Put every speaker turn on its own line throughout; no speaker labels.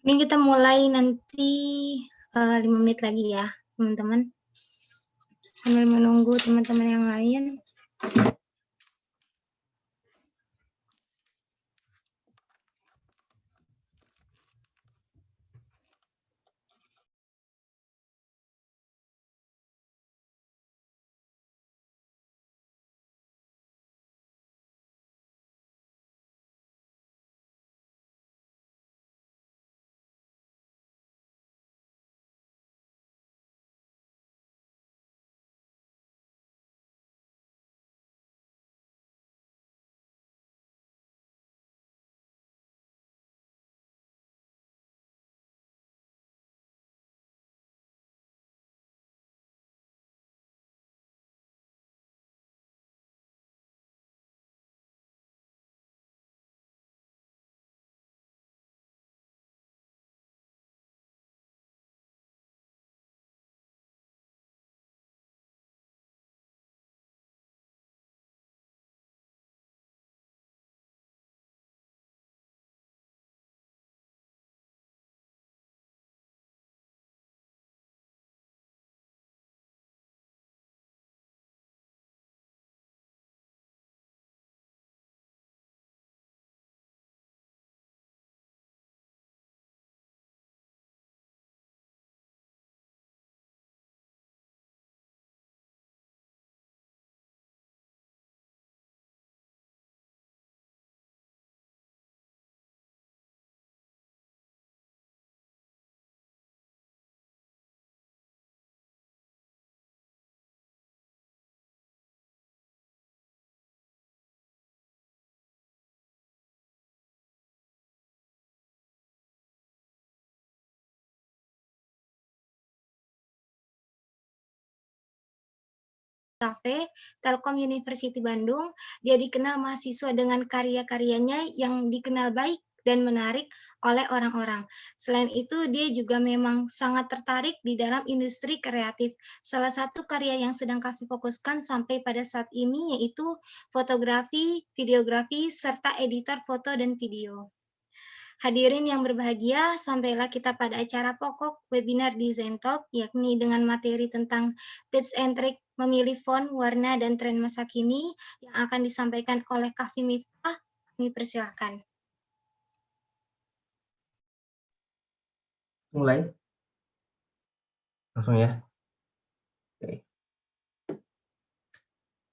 Ini kita mulai nanti 5 menit lagi ya, teman-teman. Sambil menunggu teman-teman yang lain. Cafe, Telkom University Bandung, dia dikenal mahasiswa dengan karya-karyanya yang dikenal baik dan menarik oleh orang-orang. Selain itu, dia juga memang sangat tertarik di dalam industri kreatif. Salah satu karya yang sedang Kavi fokuskan sampai pada saat ini yaitu fotografi, videografi, serta editor foto dan video. Hadirin yang berbahagia, sampailah kita pada acara pokok webinar Design Talk, yakni dengan materi tentang tips and trick memilih font, warna, dan tren masa kini yang akan disampaikan oleh Kavi Miftah. Kami persilahkan.
Mulai? Langsung ya? Oke.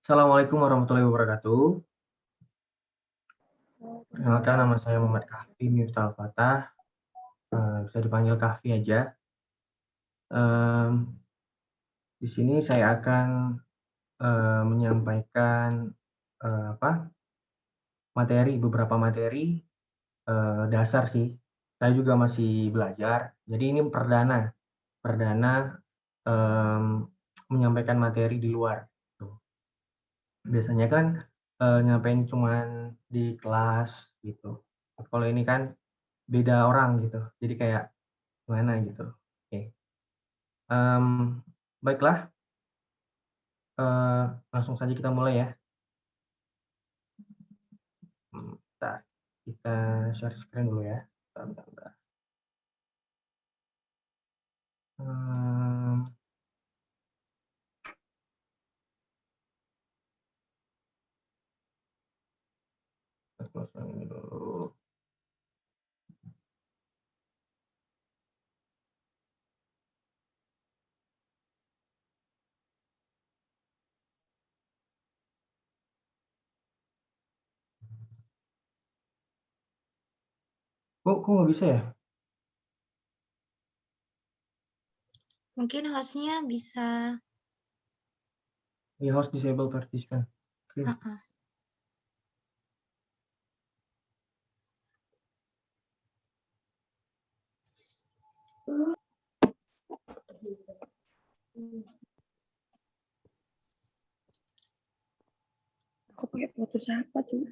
Assalamualaikum warahmatullahi wabarakatuh. Perkenalkan, nama saya Muhammad Kahfi Miftah Al-Fatah. Bisa dipanggil Kahfi aja. Di sini saya akan menyampaikan beberapa materi dasar sih. Saya juga masih belajar, jadi ini perdana menyampaikan materi di luar. Biasanya kan nyampein cuman di kelas gitu. Kalau ini kan beda orang gitu, jadi kayak gimana gitu. Oke. Baiklah, langsung saja kita mulai ya. Bentar, kita share screen dulu ya. Bentar. Kita close ini dulu. Kok nggak bisa ya?
Mungkin hostnya bisa...
Ya, host disable participant.
Aku pakai foto siapa tuh?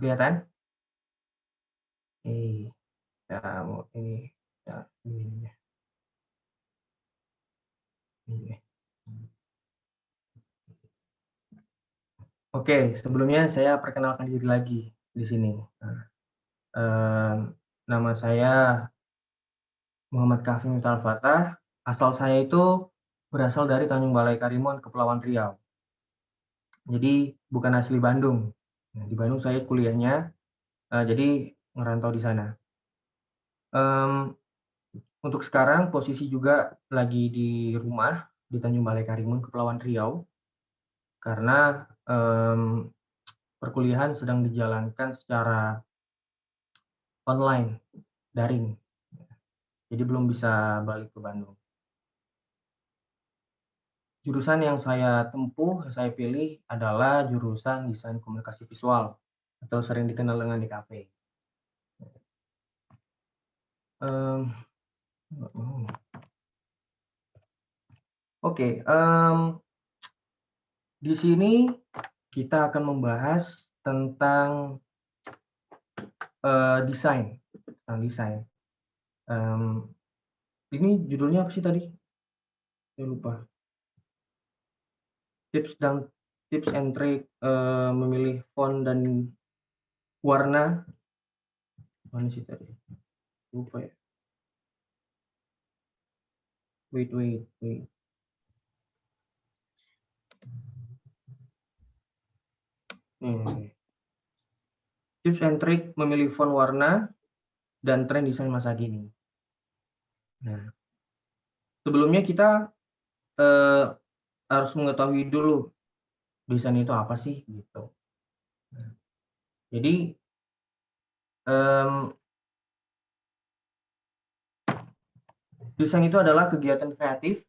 kelihatan? Ya, ini ya, ini. Ini. Oke, sebelumnya saya perkenalkan diri lagi di sini. Nama saya Muhammad Kaffi Miftahul Fatah. Asal saya itu berasal dari Tanjung Balai Karimun, Kepulauan Riau. Jadi bukan asli Bandung. Nah, di Bandung saya kuliahnya, jadi ngerantau di sana. Untuk sekarang posisi juga lagi di rumah di Tanjung Balai Karimun, Kepulauan Riau, karena perkuliahan sedang dijalankan secara online, daring. Jadi belum bisa balik ke Bandung. Jurusan yang saya tempuh, saya pilih adalah jurusan Desain Komunikasi Visual atau sering dikenal dengan DKV. Oke, di sini kita akan membahas tentang desain. Ini judulnya apa sih tadi? Saya lupa. Tips and trick memilih font dan warna. Mana sih tadi? Lupa ya. Wait. Tips and trick memilih font warna dan tren desain masa kini. Nah, sebelumnya kita harus mengetahui dulu desain itu apa sih gitu. Nah, jadi desain itu adalah kegiatan kreatif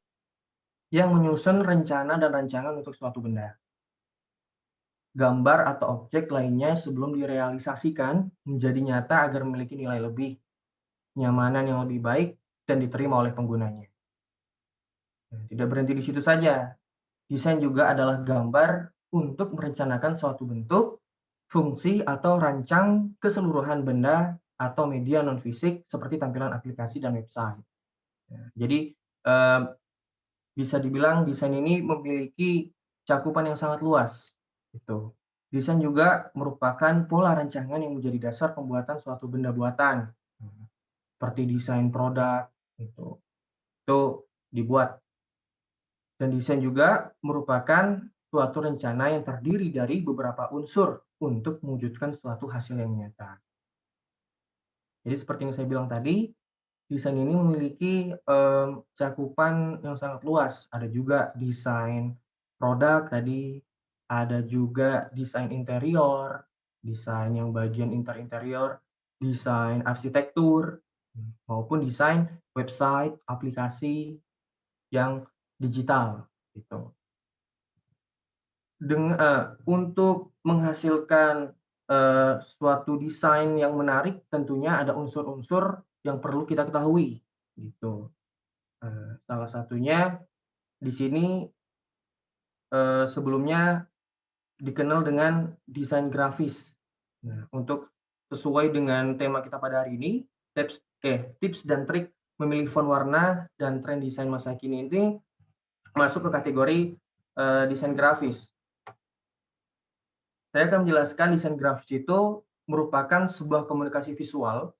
yang menyusun rencana dan rancangan untuk suatu benda, gambar atau objek lainnya sebelum direalisasikan menjadi nyata agar memiliki nilai lebih, nyamanan yang lebih baik, dan diterima oleh penggunanya. Tidak berhenti di situ saja. Desain juga adalah gambar untuk merencanakan suatu bentuk, fungsi, atau rancang keseluruhan benda atau media non-fisik seperti tampilan aplikasi dan website. Jadi bisa dibilang desain ini memiliki cakupan yang sangat luas. Gitu. Desain juga merupakan pola rancangan yang menjadi dasar pembuatan suatu benda buatan, seperti desain produk, itu dibuat. Dan desain juga merupakan suatu rencana yang terdiri dari beberapa unsur untuk mewujudkan suatu hasil yang nyata. Jadi seperti yang saya bilang tadi, desain ini memiliki cakupan yang sangat luas. Ada juga desain produk tadi, ada juga desain interior, desain yang bagian interior, desain arsitektur, maupun desain website, aplikasi yang digital gitu. Untuk menghasilkan suatu desain yang menarik, tentunya ada unsur-unsur yang perlu kita ketahui gitu. Salah satunya di sini sebelumnya dikenal dengan desain grafis. Nah, untuk sesuai dengan tema kita pada hari ini, tips dan trik memilih font warna dan tren desain masa kini ini masuk ke kategori desain grafis. Saya akan menjelaskan desain grafis itu merupakan sebuah komunikasi visual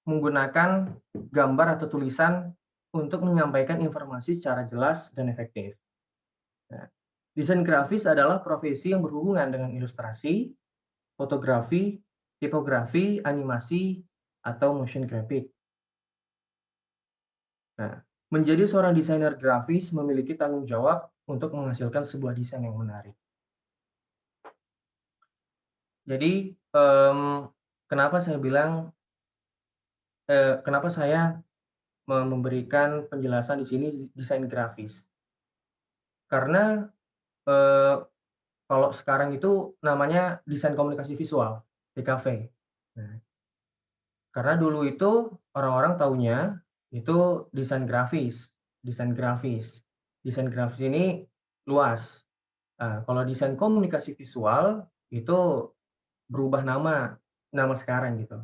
menggunakan gambar atau tulisan untuk menyampaikan informasi secara jelas dan efektif. Nah, desain grafis adalah profesi yang berhubungan dengan ilustrasi, fotografi, tipografi, animasi, atau motion graphic. Nah, menjadi seorang desainer grafis memiliki tanggung jawab untuk menghasilkan sebuah desain yang menarik. Jadi, kenapa saya memberikan penjelasan di sini desain grafis? Karena kalau sekarang itu namanya desain komunikasi visual, DKV. Nah, karena dulu itu orang-orang taunya itu desain grafis. Desain grafis ini luas. Nah, kalau desain komunikasi visual itu berubah nama sekarang gitu.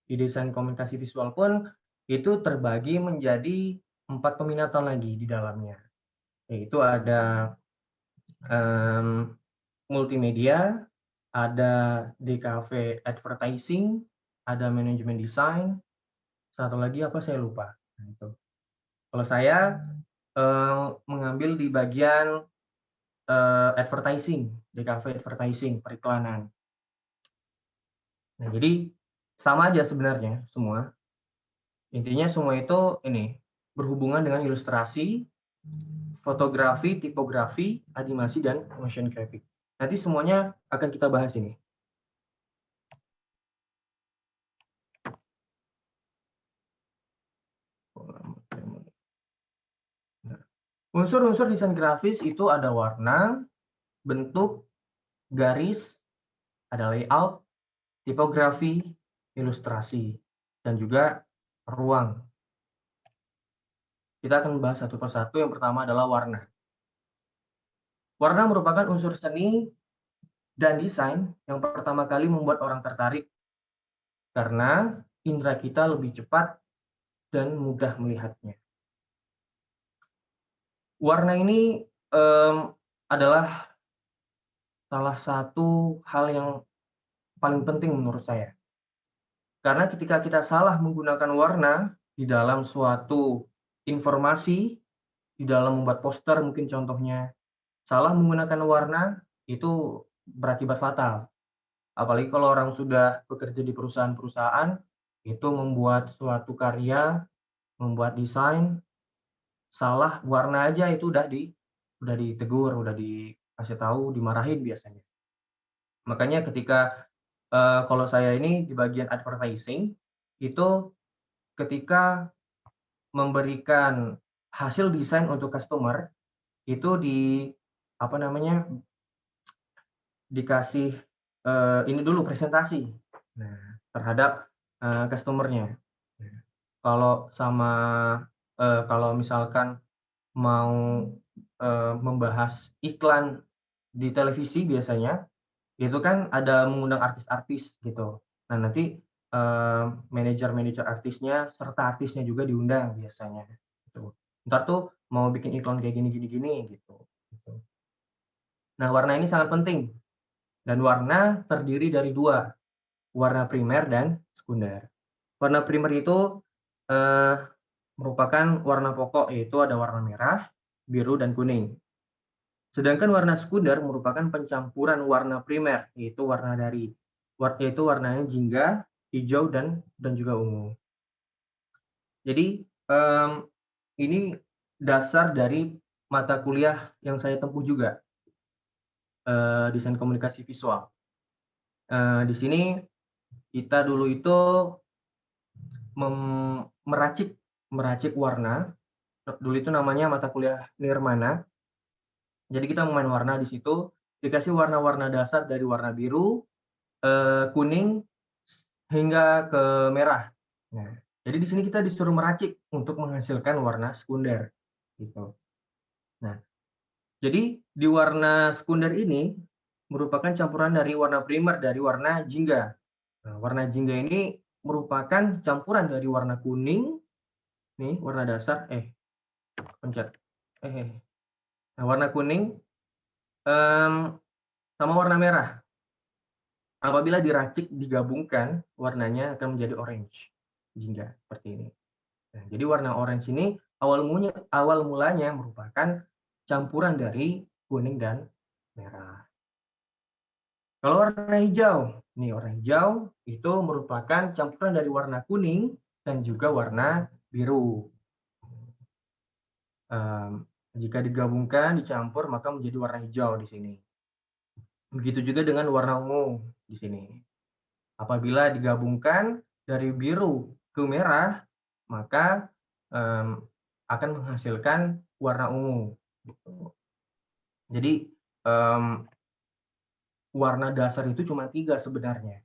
Di desain komunikasi visual pun itu terbagi menjadi 4 peminatan lagi di dalamnya. Yaitu ada multimedia, ada DKV advertising, ada manajemen desain, satu lagi apa saya lupa. Nah, itu. Kalau saya mengambil di bagian advertising, DKV advertising, periklanan. Nah, jadi sama aja sebenarnya semua. Intinya semua itu ini berhubungan dengan ilustrasi, fotografi, tipografi, animasi, dan motion graphic. Nanti semuanya akan kita bahas ini. Unsur-unsur desain grafis itu ada warna, bentuk, garis, ada layout, tipografi, ilustrasi, dan juga ruang. Kita akan membahas satu persatu. Yang pertama adalah warna. Warna merupakan unsur seni dan desain yang pertama kali membuat orang tertarik karena indera kita lebih cepat dan mudah melihatnya. Warna ini adalah salah satu hal yang paling penting menurut saya. Karena ketika kita salah menggunakan warna di dalam suatu informasi, di dalam membuat poster mungkin contohnya, salah menggunakan warna itu berakibat fatal. Apalagi kalau orang sudah bekerja di perusahaan-perusahaan, itu membuat suatu karya, membuat desain, salah warna aja itu udah ditegur, udah dikasih tahu, dimarahin biasanya. Makanya ketika kalau saya ini di bagian advertising, itu ketika memberikan hasil desain untuk customer, itu dikasih ini dulu presentasi terhadap customer-nya. Kalau misalkan mau membahas iklan di televisi biasanya, itu kan ada mengundang artis-artis gitu. Nah, nanti manajer artisnya serta artisnya juga diundang biasanya gitu. Ntar tuh mau bikin iklan kayak gini gitu. Nah, warna ini sangat penting. Dan warna terdiri dari 2, warna primer dan sekunder. Warna primer itu merupakan warna pokok, yaitu ada warna merah, biru, dan kuning. Sedangkan warna sekunder merupakan pencampuran warna primer, yaitu warnanya jingga, hijau, dan juga ungu. Jadi ini dasar dari mata kuliah yang saya tempuh juga, desain komunikasi visual. Di sini kita dulu itu meracik warna. Dulu itu namanya mata kuliah nirmana. Jadi kita memain warna di situ, dikasih warna-warna dasar dari warna biru, kuning, hingga ke merah. Nah, jadi di sini kita disuruh meracik untuk menghasilkan warna sekunder. Gitu. Nah, jadi di warna sekunder ini merupakan campuran dari warna primer dari warna jingga. Nah, warna jingga ini merupakan campuran dari warna kuning, nih warna dasar, Nah, warna kuning sama warna merah. Apabila diracik digabungkan, warnanya akan menjadi orange, jingga seperti ini. Nah, jadi warna orange ini awal mulanya merupakan campuran dari kuning dan merah. Kalau warna hijau, warna hijau itu merupakan campuran dari warna kuning dan juga warna biru. Jika digabungkan, dicampur, maka menjadi warna hijau di sini. Begitu juga dengan warna ungu di sini. Apabila digabungkan dari biru ke merah, maka akan menghasilkan warna ungu. Jadi warna dasar itu cuma 3 sebenarnya,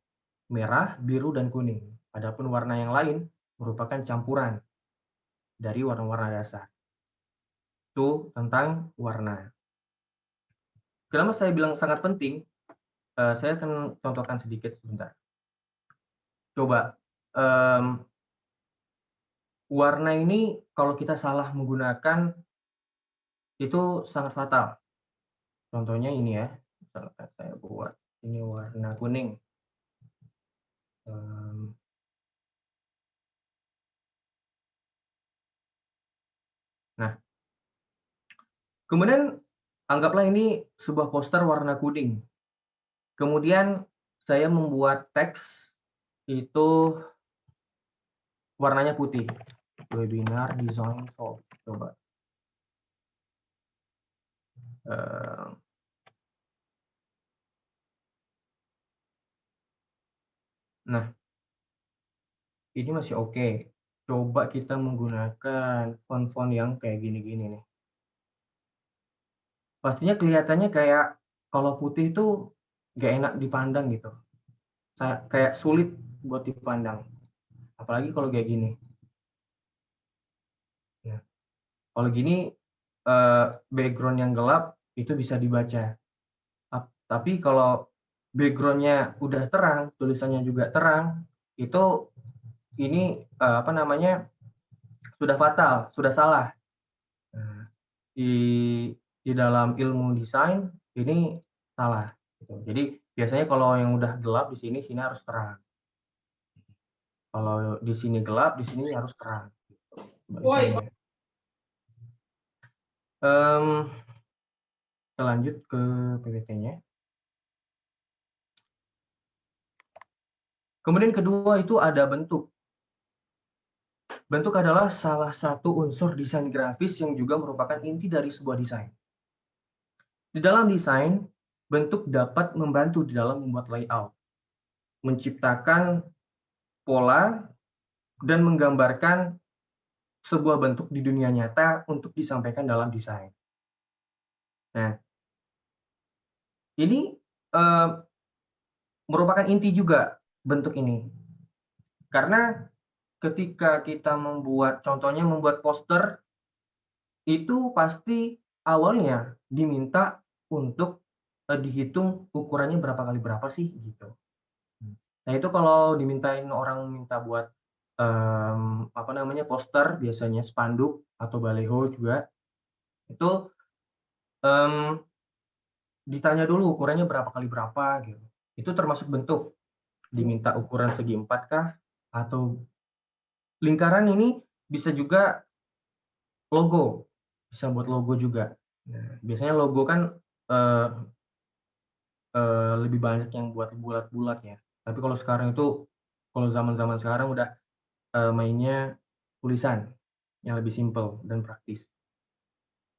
merah, biru, dan kuning. Adapun warna yang lain merupakan campuran dari warna-warna dasar. Itu tentang warna. Kenapa saya bilang sangat penting? Saya akan contohkan sedikit sebentar. Coba, mmm, warna ini kalau kita salah menggunakan itu sangat fatal. Contohnya ini ya, misalkan saya buat ini warna kuning. Mmm, nah, kemudian anggaplah ini sebuah poster warna kuning. Kemudian saya membuat teks itu warnanya putih. Webinar design talk, coba. Eee Nah, ini masih oke. Coba kita menggunakan font-font yang kayak gini-gini nih. Pastinya kelihatannya kayak kalau putih itu nggak enak dipandang gitu, kayak sulit buat dipandang, apalagi kalau kayak gini. Nah, kalau gini, background yang gelap itu bisa dibaca. Tapi kalau background-nya udah terang, tulisannya juga terang, itu ini, apa namanya, sudah fatal, sudah salah. Nah, di dalam ilmu desain ini salah gitu. Jadi biasanya kalau yang udah gelap di sini harus terang. Kalau di sini gelap, di sini harus terang gitu, kebalikannya. Kita lanjut ke PPT-nya. Kemudian kedua itu ada bentuk. Bentuk adalah salah satu unsur desain grafis yang juga merupakan inti dari sebuah desain. Di dalam desain, bentuk dapat membantu di dalam membuat layout, menciptakan pola, dan menggambarkan sebuah bentuk di dunia nyata untuk disampaikan dalam desain. Nah, ini merupakan inti juga bentuk ini. Karena ketika kita contohnya membuat poster, itu pasti awalnya diminta untuk dihitung ukurannya berapa kali berapa sih gitu. Nah itu kalau dimintain orang minta buat apa namanya poster, biasanya spanduk atau baleho juga itu ditanya dulu ukurannya berapa kali berapa gitu. Itu termasuk bentuk. Diminta ukuran segi 4 kah atau lingkaran ini bisa juga logo, bisa buat logo juga. Nah, biasanya logo kan lebih banyak yang buat bulat-bulat ya. Tapi kalau sekarang itu, kalau zaman-zaman sekarang udah mainnya tulisan yang lebih simpel dan praktis.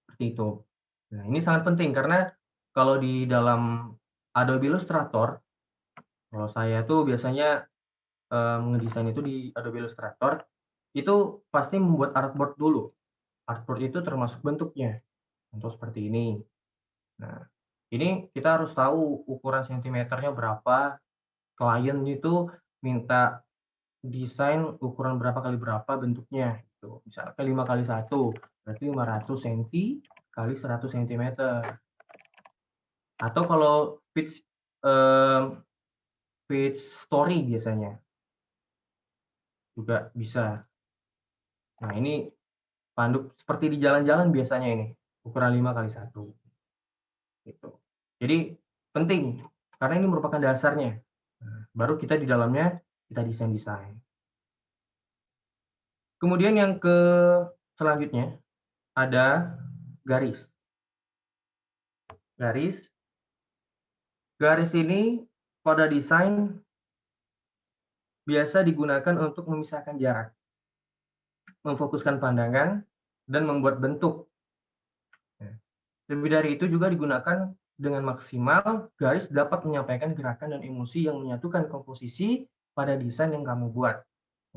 Seperti itu. Nah, ini sangat penting karena kalau di dalam Adobe Illustrator, kalau saya tuh biasanya ngedesain itu di Adobe Illustrator, itu pasti membuat artboard dulu. Artboard itu termasuk bentuknya, contoh seperti ini. Nah, ini kita harus tahu ukuran sentimeternya berapa, klien itu minta desain ukuran berapa kali berapa bentuknya, gitu. Misalkan 5 kali 1, berarti 500 senti kali 100 sentimeter. Atau kalau page story biasanya juga bisa. Nah, ini spanduk seperti di jalan-jalan biasanya ini, ukuran 5 kali 1, gitu. Jadi penting, karena ini merupakan dasarnya. Nah, baru kita di dalamnya kita desain-desain. Kemudian yang selanjutnya ada garis. Garis ini pada desain biasa digunakan untuk memisahkan jarak, memfokuskan pandangan, dan membuat bentuk. Lebih dari itu juga digunakan dengan maksimal, garis dapat menyampaikan gerakan dan emosi yang menyatukan komposisi pada desain yang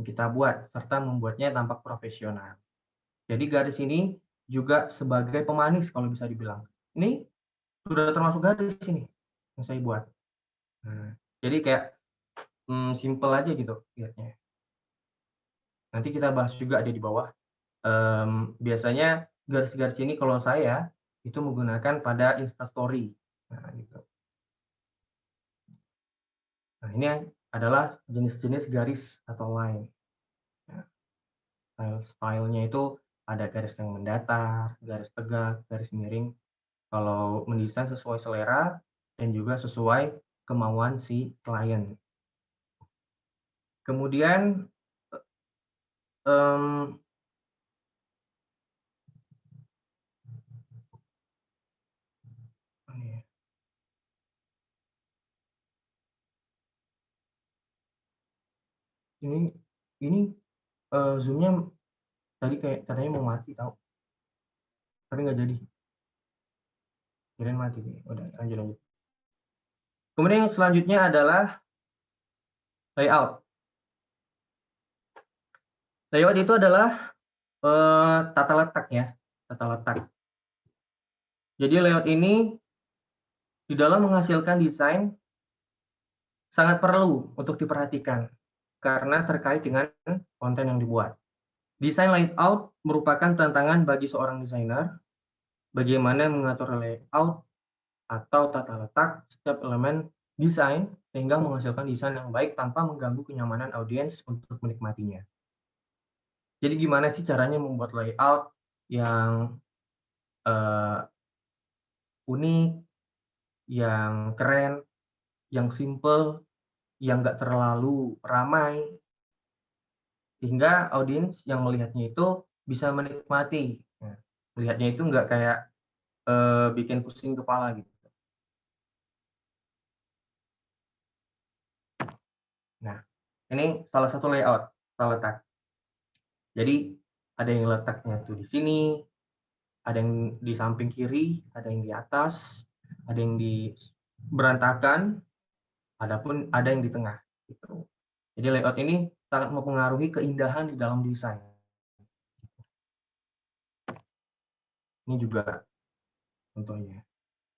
kita buat, serta membuatnya tampak profesional. Jadi garis ini juga sebagai pemanis kalau bisa dibilang. Ini sudah termasuk garis ini yang saya buat. Nah, jadi kayak simpel aja gitu lihatnya. Nanti kita bahas juga ada di bawah. Biasanya garis-garis ini kalau saya itu menggunakan pada Instastory. Nah, gitu. Nah, ini adalah jenis-jenis garis atau line. Ya, style-stylenya itu ada garis yang mendatar, garis tegak, garis miring. Kalau mendesain sesuai selera dan juga sesuai kemauan si klien. Kemudian ini zoom-nya tadi kayak katanya mau mati tahu, tapi nggak jadi. Kirain mati nih. Udah lanjut. Kemudian yang selanjutnya adalah layout. Layout itu adalah tata letak ya, tata letak. Jadi layout ini di dalam menghasilkan desain sangat perlu untuk diperhatikan karena terkait dengan konten yang dibuat. Desain layout merupakan tantangan bagi seorang desainer bagaimana mengatur layout atau tata letak setiap elemen desain sehingga menghasilkan desain yang baik tanpa mengganggu kenyamanan audiens untuk menikmatinya. Jadi gimana sih caranya membuat layout yang unik, yang keren, yang simple, yang nggak terlalu ramai, sehingga audiens yang melihatnya itu bisa menikmati. Nah, melihatnya itu nggak kayak bikin pusing kepala gitu. Nah, ini salah satu layout, tata letak. Jadi ada yang letaknya tuh di sini, ada yang di samping kiri, ada yang di atas, ada yang di berantakan, ada yang di tengah. Gitu. Jadi layout ini sangat mempengaruhi keindahan di dalam desain. Ini juga contohnya.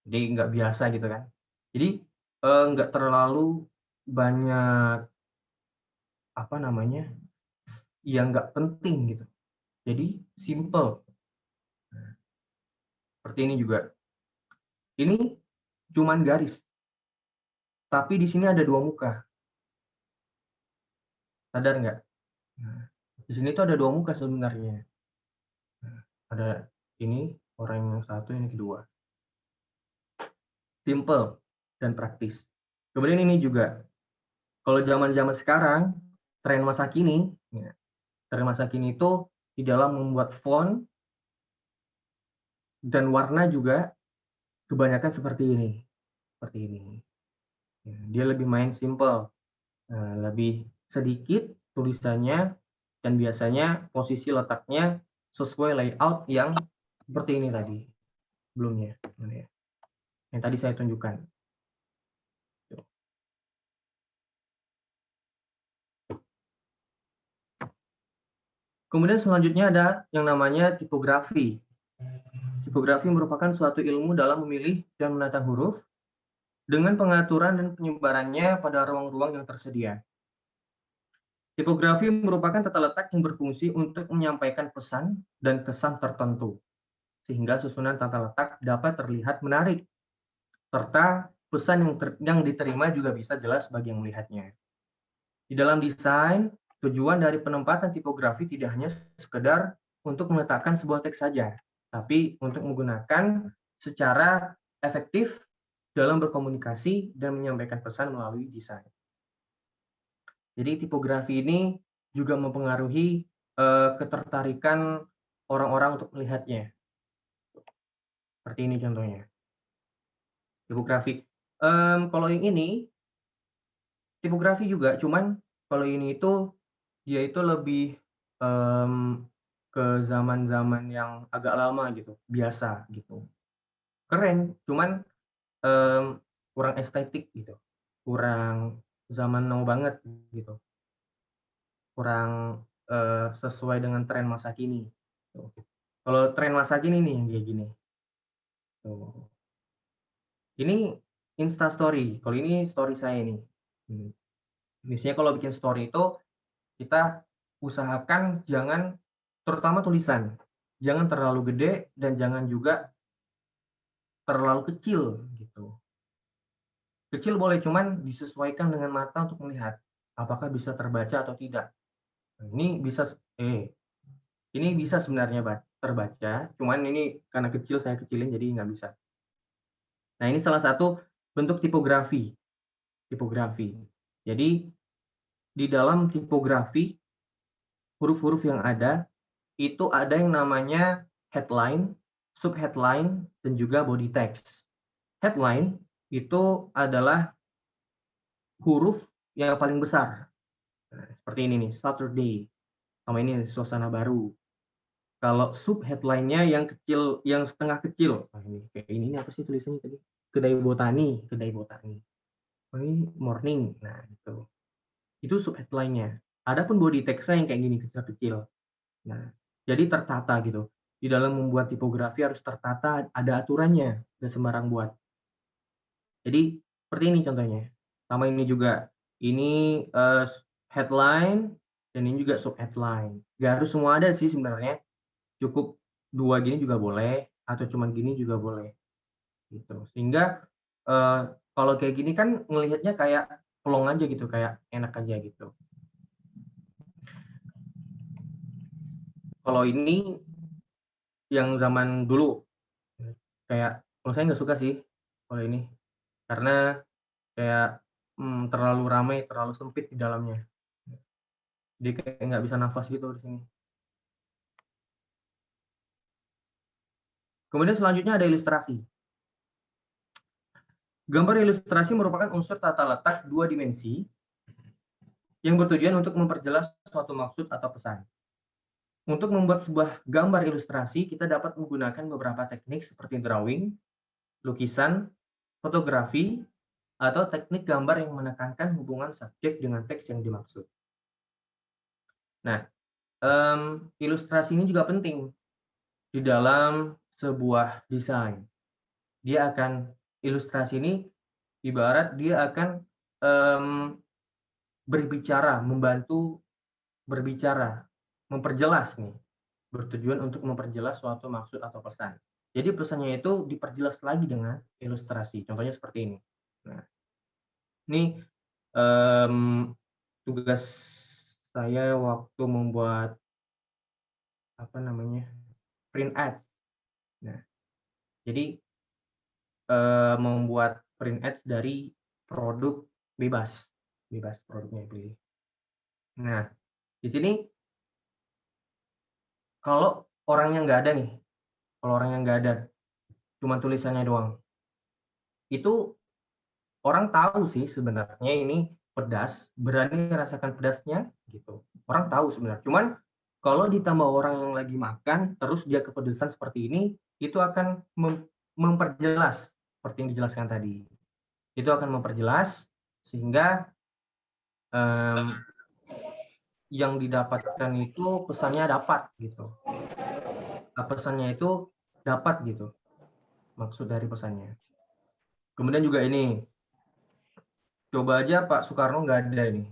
Jadi nggak biasa gitu kan. Jadi nggak terlalu banyak yang nggak penting gitu. Jadi simple. Seperti ini juga. Ini cuman garis. Tapi di sini ada 2 muka. Sadar nggak? Nah, di sini tuh ada 2 muka sebenarnya. Nah, ada ini, orang yang satu, yang kedua. Simple dan praktis. Kemudian ini juga, kalau zaman-zaman sekarang, tren masa kini itu di dalam membuat font dan warna juga kebanyakan seperti ini. Dia lebih main simple, lebih sedikit tulisannya, dan biasanya posisi letaknya sesuai layout yang seperti ini tadi sebelumnya, yang tadi saya tunjukkan. Kemudian selanjutnya ada yang namanya tipografi. Tipografi merupakan suatu ilmu dalam memilih dan menata huruf dengan pengaturan dan penyebarannya pada ruang-ruang yang tersedia. Tipografi merupakan tata letak yang berfungsi untuk menyampaikan pesan dan kesan tertentu, sehingga susunan tata letak dapat terlihat menarik, serta pesan yang diterima juga bisa jelas bagi yang melihatnya. Di dalam desain, tujuan dari penempatan tipografi tidak hanya sekedar untuk meletakkan sebuah teks saja, tapi untuk menggunakan secara efektif dalam berkomunikasi dan menyampaikan pesan melalui desain. Jadi tipografi ini juga mempengaruhi ketertarikan orang-orang untuk melihatnya. Seperti ini contohnya. Tipografi. Kalau yang ini, tipografi juga, cuman kalau ini itu dia itu lebih ke zaman-zaman yang agak lama gitu, biasa gitu. Keren, cuman kurang estetik gitu, kurang zaman now banget gitu, kurang sesuai dengan tren masa kini. Tuh. Kalau tren masa kini nih yang kayak gini. Tuh. Ini Insta Story, kalau ini story saya nih. Biasanya kalau bikin story itu kita usahakan jangan, terutama tulisan, jangan terlalu gede dan jangan juga terlalu kecil gitu. Kecil boleh, cuman disesuaikan dengan mata untuk melihat apakah bisa terbaca atau tidak. Nah, ini bisa sebenarnya terbaca, cuman ini karena kecil saya kecilin jadi nggak bisa. Nah, ini salah satu bentuk tipografi. Jadi di dalam tipografi huruf-huruf yang ada itu ada yang namanya headline, subheadline, dan juga body text. Headline itu adalah huruf yang paling besar. Nah, seperti ini nih, Saturday. Sama ini suasana baru. Kalau subheadline-nya yang kecil, yang setengah kecil. Nah, ini kayak ini apa sih tulisannya tadi? Kedai botani. Oh, ini morning. Nah, itu. Itu subheadline-nya. Adapun body text-nya yang kayak gini kecil-kecil. Nah, jadi tertata gitu. Di dalam membuat tipografi harus tertata, ada aturannya, nggak sembarang buat. Jadi seperti ini contohnya. Sama ini juga. Ini headline dan ini juga subheadline. Nggak harus semua ada sih sebenarnya. Cukup 2 gini juga boleh atau cuman gini juga boleh. Gitu. Sehingga kalau kayak gini kan ngelihatnya kayak plong aja gitu, kayak enak aja gitu. Kalau ini yang zaman dulu, kayak kalau saya nggak suka sih kalau ini, karena kayak terlalu ramai, terlalu sempit di dalamnya. Jadi kayak nggak bisa nafas gitu di sini. Kemudian selanjutnya ada ilustrasi. Gambar ilustrasi merupakan unsur tata letak 2 dimensi yang bertujuan untuk memperjelas suatu maksud atau pesan. Untuk membuat sebuah gambar ilustrasi, kita dapat menggunakan beberapa teknik seperti drawing, lukisan, fotografi, atau teknik gambar yang menekankan hubungan subjek dengan teks yang dimaksud. Nah, ilustrasi ini juga penting di dalam sebuah desain. Ilustrasi ini ibarat dia akan berbicara, membantu berbicara, memperjelas nih, bertujuan untuk memperjelas suatu maksud atau pesan. Jadi pesannya itu diperjelas lagi dengan ilustrasi. Contohnya seperti ini. Nah, ini tugas saya waktu membuat print ads. Nah, jadi membuat print ads dari produk bebas produknya pilih. Nah, di sini kalau orangnya nggak ada, cuma tulisannya doang, itu orang tahu sih sebenarnya ini pedas, berani merasakan pedasnya gitu. Orang tahu sebenarnya. Cuman kalau ditambah orang yang lagi makan, terus dia kepedesan seperti ini, itu akan memperjelas seperti yang dijelaskan tadi. Itu akan memperjelas sehingga yang didapatkan itu pesannya dapat gitu. Pesannya itu dapat gitu. Maksud dari pesannya. Kemudian juga ini. Coba aja Pak Soekarno nggak ada ini.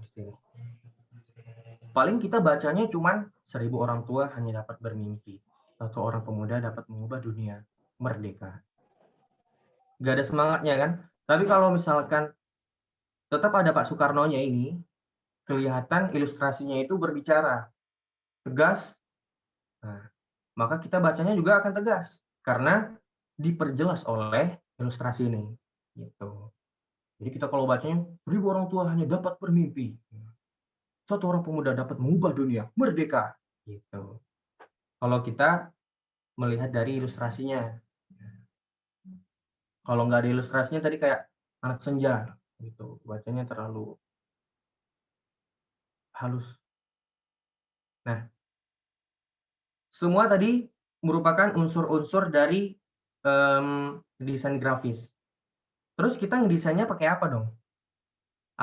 Paling kita bacanya cuman 1000 orang tua hanya dapat bermimpi. 1 orang pemuda dapat mengubah dunia merdeka. Nggak ada semangatnya kan? Tapi kalau misalkan tetap ada Pak Soekarno-nya ini, kelihatan ilustrasinya itu berbicara tegas. Nah, maka kita bacanya juga akan tegas karena diperjelas oleh ilustrasi ini. Gitu. Jadi kita kalau bacanya 1000 orang tua hanya dapat bermimpi. 1 orang pemuda dapat mengubah dunia merdeka. Gitu. Kalau kita melihat dari ilustrasinya. Kalau nggak ada ilustrasinya tadi kayak anak senja gitu. Bacanya terlalu halus. Nah, semua tadi merupakan unsur-unsur dari desain grafis. Terus kita ngedesainnya pakai apa dong?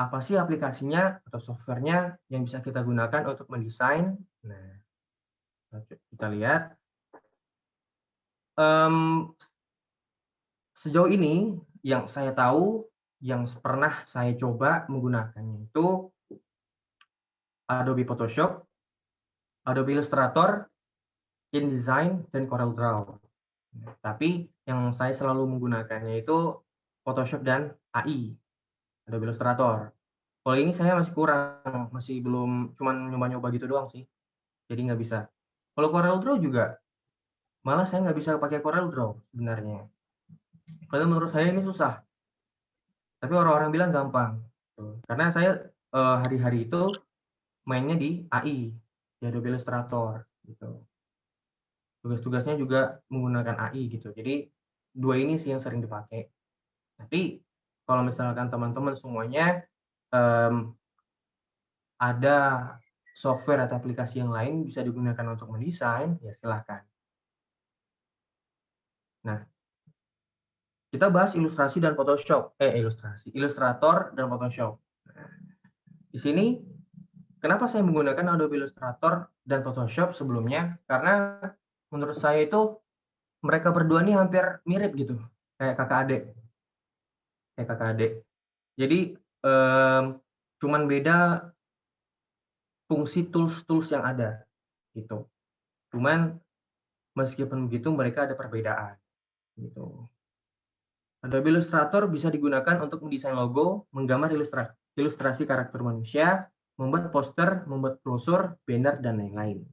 Apa sih aplikasinya atau softwarenya yang bisa kita gunakan untuk mendesain? Nah, kita lihat. Sejauh ini yang saya tahu, yang pernah saya coba menggunakannya itu Adobe Photoshop, Adobe Illustrator, InDesign, dan CorelDRAW. Tapi yang saya selalu menggunakannya itu Photoshop dan AI. Adobe Illustrator. Kalau ini saya masih kurang, masih belum, cuman nyoba-nyoba gitu doang sih. Jadi nggak bisa. Kalau CorelDRAW juga, malah saya nggak bisa pakai CorelDRAW sebenarnya. Karena menurut saya ini susah. Tapi orang-orang bilang gampang. Karena saya hari-hari itu mainnya di AI, di Adobe Illustrator gitu. Tugas-tugasnya juga menggunakan AI gitu. Jadi dua ini sih yang sering dipakai. Tapi kalau misalkan teman-teman semuanya ada software atau aplikasi yang lain bisa digunakan untuk mendesain, ya silahkan. Nah, kita bahas ilustrasi dan Photoshop. Illustrator dan Photoshop. Nah, di sini kenapa saya menggunakan Adobe Illustrator dan Photoshop sebelumnya? Karena menurut saya itu mereka berdua ini hampir mirip gitu, kayak kakak adik. Jadi cuman beda fungsi tools yang ada gitu. Cuman meskipun begitu mereka ada perbedaan gitu. Adobe Illustrator bisa digunakan untuk mendesain logo, menggambar ilustrasi karakter manusia, membuat poster, membuat brosur, banner, dan lain-lain.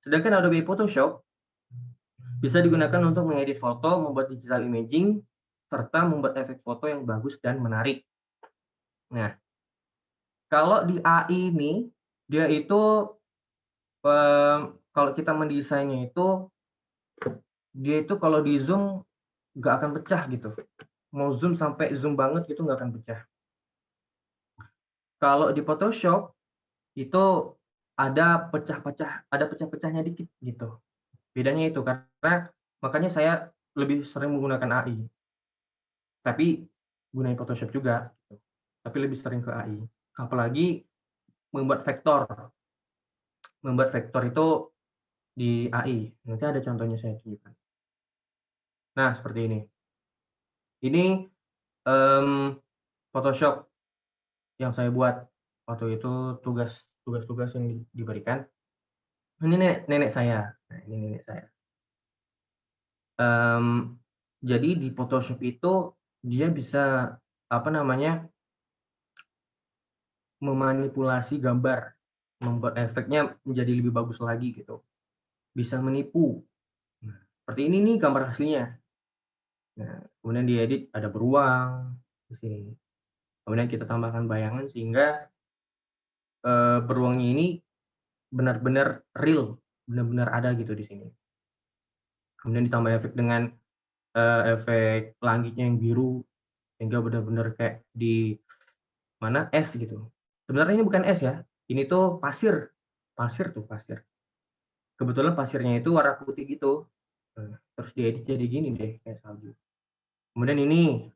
Sedangkan Adobe Photoshop bisa digunakan untuk mengedit foto, membuat digital imaging, serta membuat efek foto yang bagus dan menarik. Nah, kalau di AI ini, dia itu kalau kita mendesainnya itu, dia itu kalau di zoom nggak akan pecah gitu. Mau zoom sampai zoom banget gitu nggak akan pecah. Kalau di Photoshop itu ada pecah-pecahnya dikit gitu. Bedanya itu karena makanya saya lebih sering menggunakan AI. Tapi gunain Photoshop juga gitu. Tapi lebih sering ke AI. Apalagi membuat vektor. Membuat vektor itu di AI. Nanti ada contohnya saya tunjukkan. Nah, seperti ini. Ini Photoshop yang saya buat waktu itu tugas-tugas yang diberikan. Ini nenek saya. Nah, ini nenek saya. Jadi di Photoshop itu dia bisa memanipulasi gambar, membuat efeknya menjadi lebih bagus lagi gitu. Bisa menipu. Nah, seperti ini nih gambar aslinya. Nah, kemudian diedit ada beruang di sini. Kemudian kita tambahkan bayangan sehingga beruangnya ini benar-benar real, benar-benar ada gitu di sini. Kemudian ditambah efek dengan efek langitnya yang biru sehingga benar-benar kayak di mana es gitu. Sebenarnya ini bukan es ya, ini tuh pasir. Pasir. Kebetulan pasirnya itu warna putih gitu. Terus diedit jadi gini deh kayak salju. Kemudian ini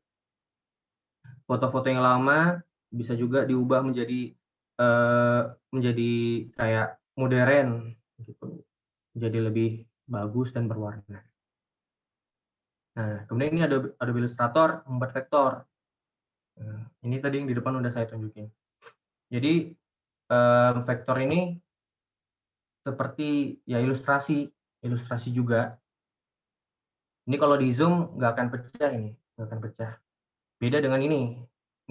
foto-foto yang lama bisa juga diubah menjadi kayak modern gitu. Jadi lebih bagus dan berwarna. Nah, kemudian ini ada Adobe Illustrator membuat vektor. Nah, ini tadi yang di depan udah saya tunjukin. Jadi vektor ini seperti ya ilustrasi juga. Ini kalau di zoom nggak akan pecah ini, nggak akan pecah. Beda dengan ini.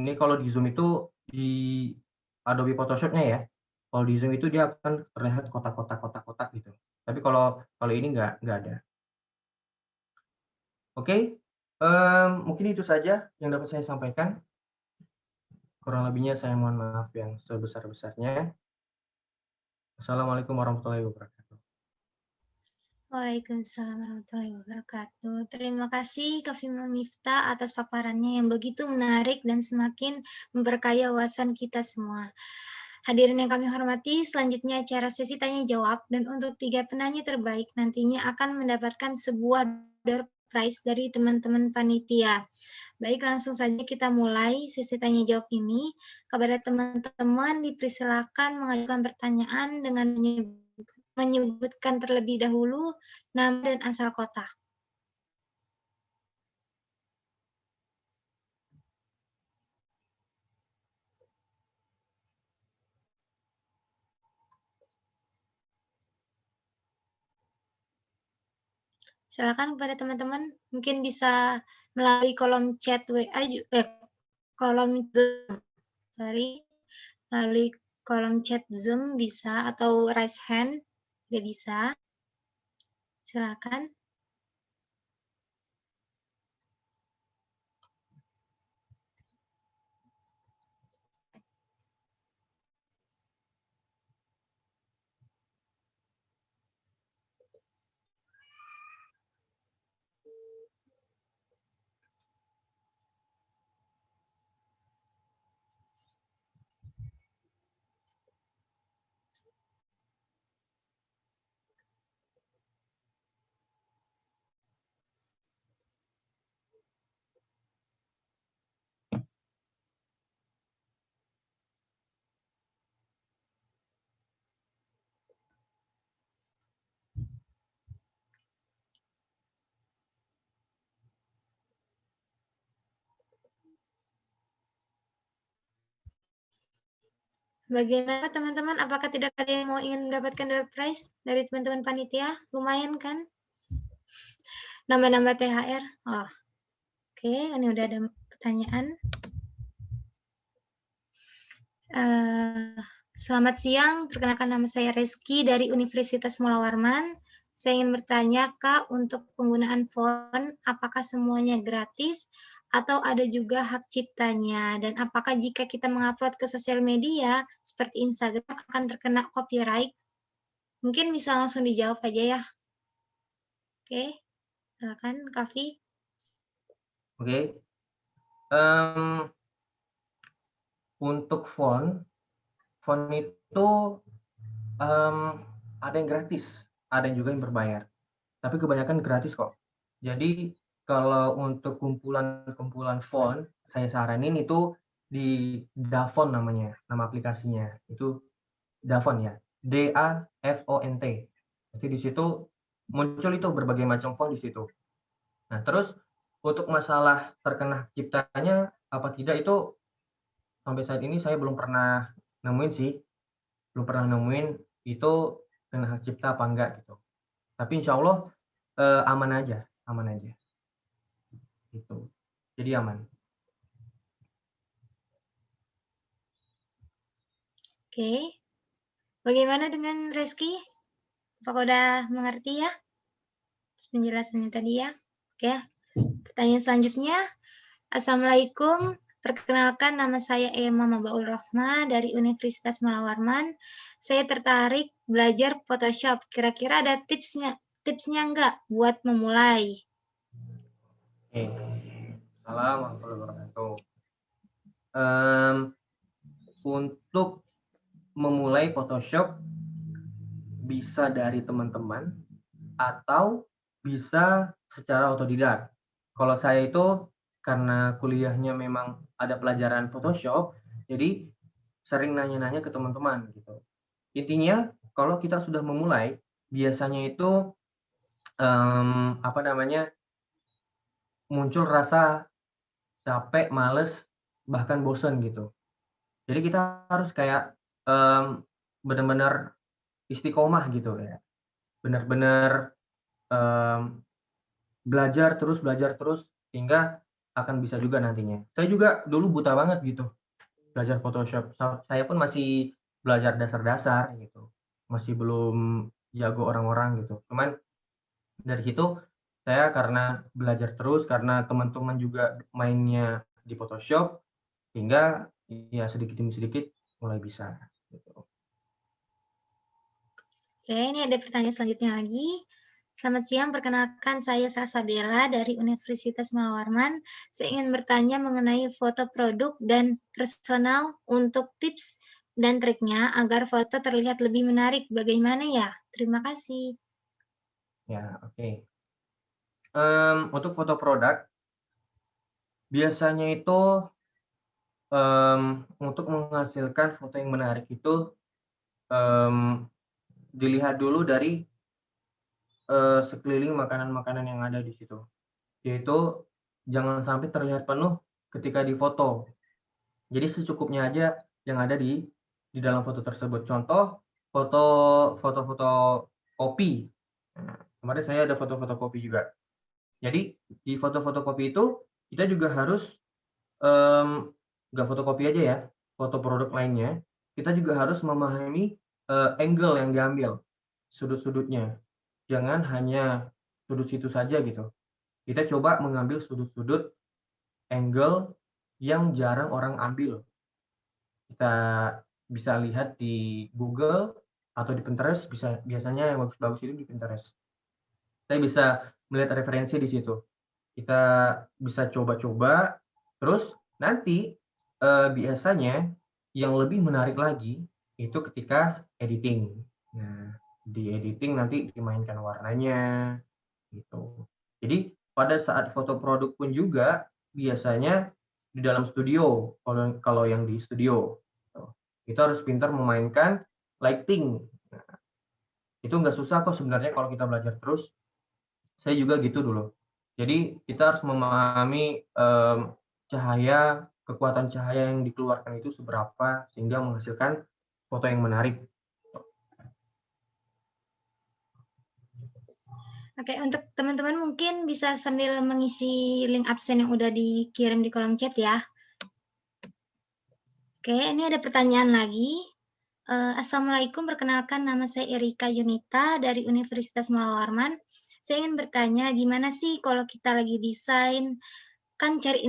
Ini kalau di zoom itu di Adobe Photoshop-nya ya. Kalau di zoom itu dia akan terlihat kotak-kotak gitu. Tapi kalau ini nggak ada. Oke, mungkin itu saja yang dapat saya sampaikan. Kurang lebihnya saya mohon maaf yang sebesar-besarnya. Assalamualaikum warahmatullahi wabarakatuh.
Waalaikumsalam warahmatullahi wabarakatuh. Terima kasih Kak Fima Miftah atas paparannya yang begitu menarik dan semakin memperkaya wawasan kita semua. Hadirin yang kami hormati, selanjutnya acara sesi tanya jawab dan untuk 3 penanya terbaik nantinya akan mendapatkan sebuah door prize dari teman-teman panitia. Baik, langsung saja kita mulai sesi tanya jawab ini. Kepada teman-teman dipersilakan mengajukan pertanyaan dengan menyebutkan terlebih dahulu nama dan asal kota. Silakan kepada teman-teman, mungkin bisa melalui kolom chat WA, kolom Zoom, melalui kolom chat Zoom bisa, atau raise hand juga bisa. Silakan. Bagaimana teman-teman? Apakah tidak ada yang ingin mendapatkan door prize dari teman-teman panitia? Lumayan kan? Nambah-nambah THR. Oh, oke, ini udah ada pertanyaan. Selamat siang, perkenalkan nama saya Reski dari Universitas Mula Warman. Saya ingin bertanya, Kak, untuk penggunaan font, apakah semuanya gratis atau ada juga hak ciptanya? Dan apakah jika kita mengupload ke sosial media seperti Instagram akan terkena copyright? Mungkin bisa langsung dijawab aja ya. Oke, silakan Kavi.
Oke. Untuk font itu ada yang gratis, ada yang juga yang berbayar. Tapi kebanyakan gratis kok. Jadi kalau untuk kumpulan font, saya saranin itu di Dafont namanya, nama aplikasinya. Itu Dafont ya, DAFONT. Jadi di situ muncul itu berbagai macam font di situ. Nah, terus untuk masalah terkena ciptanya apa tidak itu sampai saat ini saya belum pernah nemuin sih. Belum pernah nemuin itu kena hak cipta apa enggak gitu. Tapi insya Allah aman aja gitu. Jadi aman.
Oke, bagaimana dengan Reski? Apakah udah mengerti ya penjelasannya tadi ya? Oke, pertanyaan selanjutnya. Assalamualaikum, perkenalkan nama saya Emma Mabaul Rohma dari Universitas Mula Warman. Saya tertarik belajar Photoshop. Kira-kira ada tipsnya enggak buat memulai?
Oke. Assalamualaikum warahmatullahi wabarakatuh. Untuk memulai Photoshop bisa dari teman-teman atau bisa secara otodidak. Kalau saya itu karena kuliahnya memang ada pelajaran Photoshop, jadi sering nanya-nanya ke teman-teman gitu. Intinya kalau kita sudah memulai, biasanya itu muncul rasa capek, males, bahkan bosen gitu. Jadi kita harus kayak benar-benar istiqomah gitu ya. Benar-benar belajar terus hingga akan bisa juga nantinya. Saya juga dulu buta banget gitu belajar Photoshop. Saya pun masih belajar dasar-dasar gitu. Masih belum jago orang-orang gitu. Cuman dari situ saya karena belajar terus, karena teman-teman juga mainnya di Photoshop, hingga ya sedikit demi sedikit mulai bisa gitu.
Oke, ini ada pertanyaan selanjutnya lagi. Selamat siang, perkenalkan saya Salsabella dari Universitas Mula Warman. Saya ingin bertanya mengenai foto produk dan personal untuk tips dan triknya agar foto terlihat lebih menarik. Bagaimana ya? Terima kasih.
Ya, oke. Untuk foto produk, biasanya itu untuk menghasilkan foto yang menarik itu dilihat dulu dari sekeliling makanan-makanan yang ada di situ. Yaitu jangan sampai terlihat penuh ketika difoto. Jadi secukupnya aja yang ada di dalam foto tersebut. Contoh foto-foto kopi. Nah, kemarin saya ada foto-foto kopi juga. Jadi di foto-foto kopi itu kita juga harus nggak fotokopi aja ya, foto produk lainnya, kita juga harus memahami angle yang diambil, sudut-sudutnya. Jangan hanya sudut situ saja gitu. Kita coba mengambil sudut-sudut angle yang jarang orang ambil. Kita bisa lihat di Google atau di Pinterest, biasanya yang bagus-bagus itu di Pinterest. Saya bisa melihat referensi di situ. Kita bisa coba-coba, terus nanti biasanya yang lebih menarik lagi itu ketika editing. Nah, di editing nanti dimainkan warnanya, gitu. Jadi pada saat foto produk pun juga biasanya di dalam studio, kalau yang di studio, gitu. Kita harus pintar memainkan lighting. Nah, itu nggak susah kok sebenarnya kalau kita belajar terus. Saya juga gitu dulu. Jadi kita harus memahami cahaya, kekuatan cahaya yang dikeluarkan itu seberapa sehingga menghasilkan foto yang menarik.
Oke, untuk teman-teman mungkin bisa sambil mengisi link absen yang udah dikirim di kolom chat ya. Oke, ini ada pertanyaan lagi. Assalamualaikum, perkenalkan nama saya Erika Yunita dari Universitas Mula Warman. Saya ingin bertanya, gimana sih kalau kita lagi desain, kan cari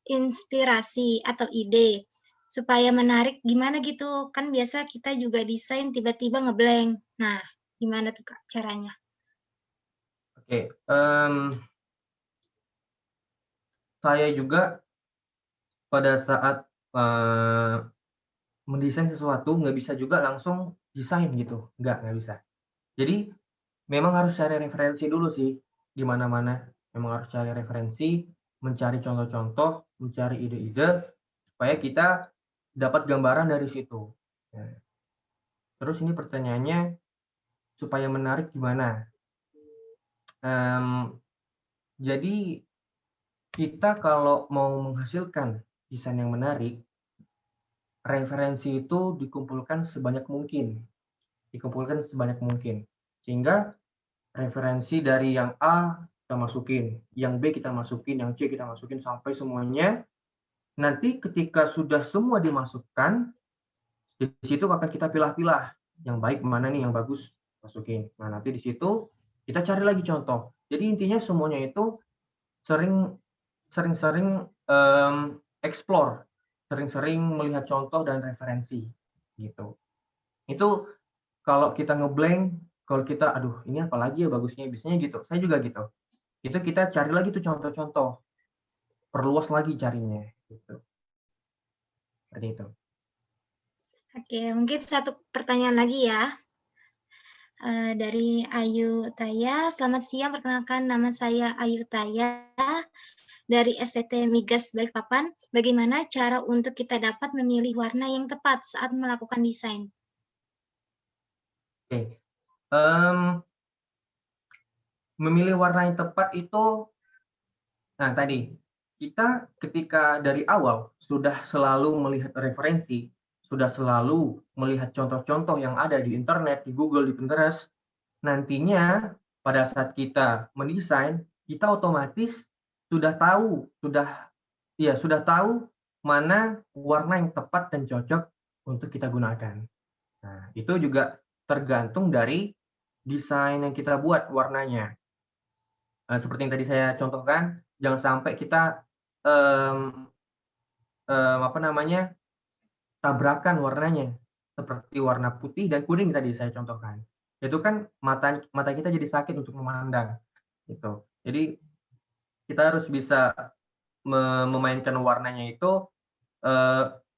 inspirasi atau ide supaya menarik, gimana gitu? Kan biasa kita juga desain tiba-tiba ngeblank. Nah, gimana tuh Kak caranya?
Oke, saya juga pada saat mendesain sesuatu nggak bisa juga langsung desain gitu, nggak bisa. Jadi memang harus cari referensi dulu sih di mana-mana. Memang harus cari referensi, mencari contoh-contoh, mencari ide-ide supaya kita dapat gambaran dari situ. Nah, terus ini pertanyaannya supaya menarik gimana? Jadi kita kalau mau menghasilkan desain yang menarik, referensi itu dikumpulkan sebanyak mungkin. Dikumpulkan sebanyak mungkin. Sehingga referensi dari yang A kita masukin, yang B kita masukin, yang C kita masukin sampai semuanya. Nanti ketika sudah semua dimasukkan, di situ akan kita pilah-pilah yang baik mana nih, yang bagus masukin. Nah, nanti di situ kita cari lagi contoh. Jadi intinya semuanya itu sering-sering explore, sering-sering melihat contoh dan referensi gitu. Itu kalau kita ngeblank, kalau kita aduh ini apa lagi ya bagusnya, biasanya gitu. Saya juga gitu. Itu kita cari lagi tuh contoh-contoh, perluas lagi carinya gitu. Seperti itu.
Oke, mungkin satu pertanyaan lagi ya. Dari Ayu Taya. Selamat siang, perkenalkan nama saya Ayu Taya dari STT Migas Balikpapan. Bagaimana cara untuk kita dapat memilih warna yang tepat saat melakukan desain?
Oke. Memilih warna yang tepat itu, nah tadi, kita ketika dari awal sudah selalu melihat referensi, sudah selalu melihat contoh-contoh yang ada di internet, di Google, di Pinterest, nantinya pada saat kita mendesain, kita otomatis sudah tahu, sudah tahu mana warna yang tepat dan cocok untuk kita gunakan. Nah, itu juga tergantung dari desain yang kita buat warnanya. Seperti yang tadi saya contohkan, jangan sampai kita tabrakan warnanya, seperti warna putih dan kuning tadi saya contohkan. Itu kan mata kita jadi sakit untuk memandang, gitu. Jadi kita harus bisa memainkan warnanya itu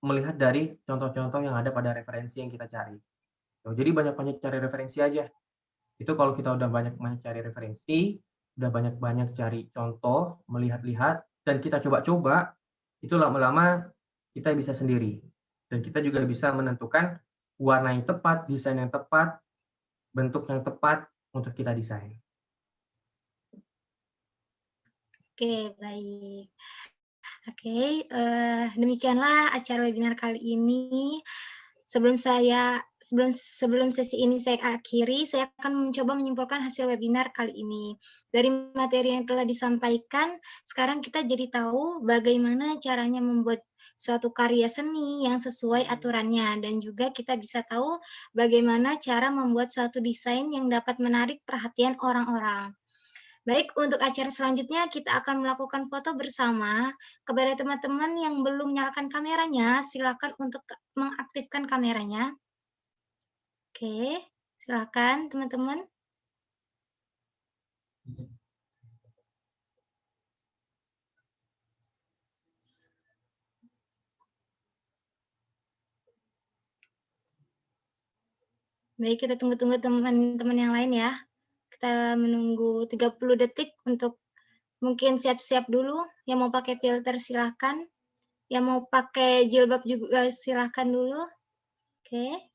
melihat dari contoh-contoh yang ada pada referensi yang kita cari. Jadi banyak-banyak cari referensi aja. Itu kalau kita udah banyak-banyak cari referensi, udah banyak-banyak cari contoh, melihat-lihat, dan kita coba-coba, itu lama-lama kita bisa sendiri. Dan kita juga bisa menentukan warna yang tepat, desain yang tepat, bentuk yang tepat untuk kita desain.
Oke, baik. Oke, demikianlah acara webinar kali ini. Sebelum sesi ini saya akhiri, saya akan mencoba menyimpulkan hasil webinar kali ini. Dari materi yang telah disampaikan, sekarang kita jadi tahu bagaimana caranya membuat suatu karya seni yang sesuai aturannya, dan juga kita bisa tahu bagaimana cara membuat suatu desain yang dapat menarik perhatian orang-orang. Baik, untuk acara selanjutnya kita akan melakukan foto bersama. Kepada teman-teman yang belum menyalakan kameranya, silakan untuk mengaktifkan kameranya. Oke, silakan teman-teman. Baik, kita tunggu-tunggu teman-teman yang lain ya. Kita menunggu 30 detik untuk mungkin siap-siap dulu. Yang mau pakai filter silahkan. Yang mau pakai jilbab juga silahkan dulu. Oke.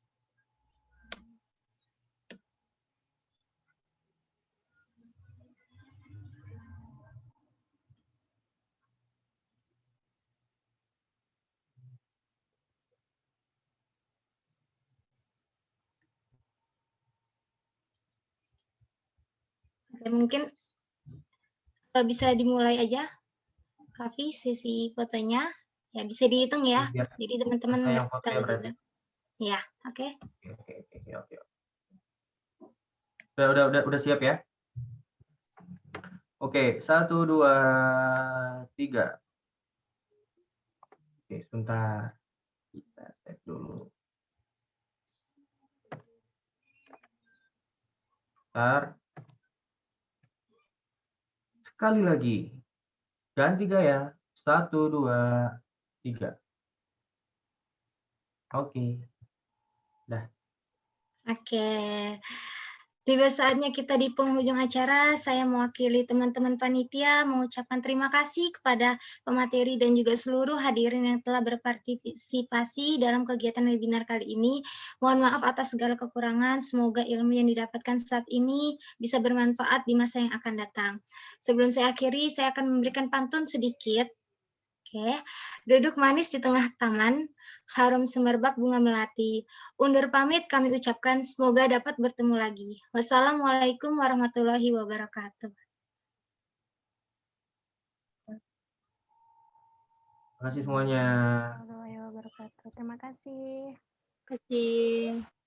Oke, mungkin bisa dimulai aja, Kavi, sesi fotonya. Ya, bisa dihitung ya.
Biar
Jadi teman-teman
saya yang foto
tahu
ya berarti.
juga. Ya, oke.
Oke. Udah siap ya? Oke, 1, 2, 3. Oke, sebentar. Kita cek dulu. Bentar. Sekali lagi. Ganti gaya. 1, 2, 3. Oke. Dah.
Oke. Tiba saatnya kita di penghujung acara. Saya mewakili teman-teman panitia mengucapkan terima kasih kepada pemateri dan juga seluruh hadirin yang telah berpartisipasi dalam kegiatan webinar kali ini. Mohon maaf atas segala kekurangan. Semoga ilmu yang didapatkan saat ini bisa bermanfaat di masa yang akan datang. Sebelum saya akhiri, saya akan memberikan pantun sedikit. Oke, duduk manis di tengah taman, harum semerbak bunga melati. Undur pamit kami ucapkan, semoga dapat bertemu lagi. Wassalamualaikum warahmatullahi wabarakatuh.
Terima kasih semuanya.
Warahmatullahi wabarakatuh. Terima kasih.
Terima kasih.